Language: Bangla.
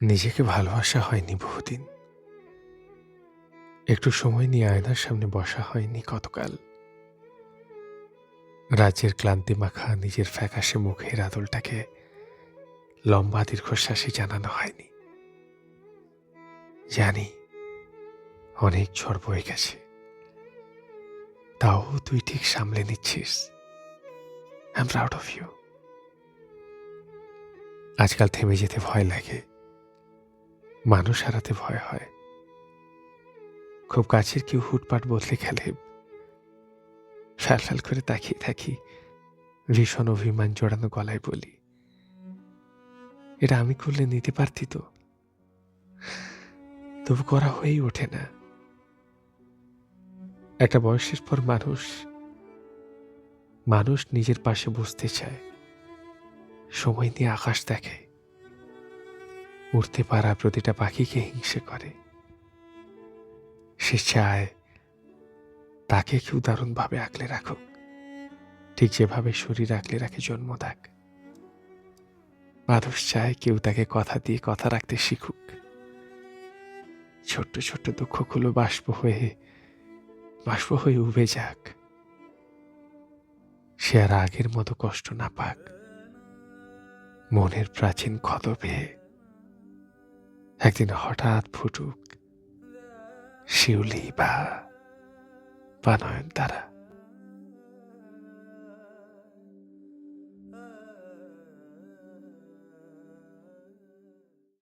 নিজেকে ভালোবাসা হয়নি বহুদিন। একটু সময় নিয়ে আয়নার সামনে বসা হয়নি কতকাল। রাজ্যের ক্লান্তি মাখা নিজের ফ্যাকাশে মুখের আদলটাকে লম্বা দীর্ঘশ্বাসে জানানো হয়নি। জানি অনেক ঝড় বয়ে গেছে, তাও তুই ঠিক সামলে নিচ্ছিস। I am proud of you. আজকাল থেমে যেতে ভয় লাগে, মানুষ হারাতে ভয় হয়। খুব কাছের কেউ হুটপাট বদলে গেলে ফ্যাল ফ্যাল করে তাকিয়ে থাকি, ভীষণ অভিমান জড়ানো গলায় বলি, এটা আমি করলে নিতে পারতি তো, তবু করা হয়েই ওঠে না। একটা বয়সের পর মানুষ নিজের পাশে বসতে চায়, সময় নিয়ে আকাশ দেখে, উড়তে পারা প্রতিটা পাখিকে হিংসে করে। সে চায় তাকে কেউ দারুণভাবে আগলে রাখুক, ঠিক যেভাবে শরীর আগলে রাখে জন্মদাগ। মানুষ চায় কেউ তাকে কথা দিয়ে কথা রাখতে শিখুক। ছোট্ট ছোট্ট দুঃখগুলো বাষ্প হয়ে উবে যাক, সে আর আগের মতো কষ্ট না পাক। মনের প্রাচীন ক্ষত পেয়ে একদিন হঠাৎ ফুটুক শিউলি বা নয়নতারা।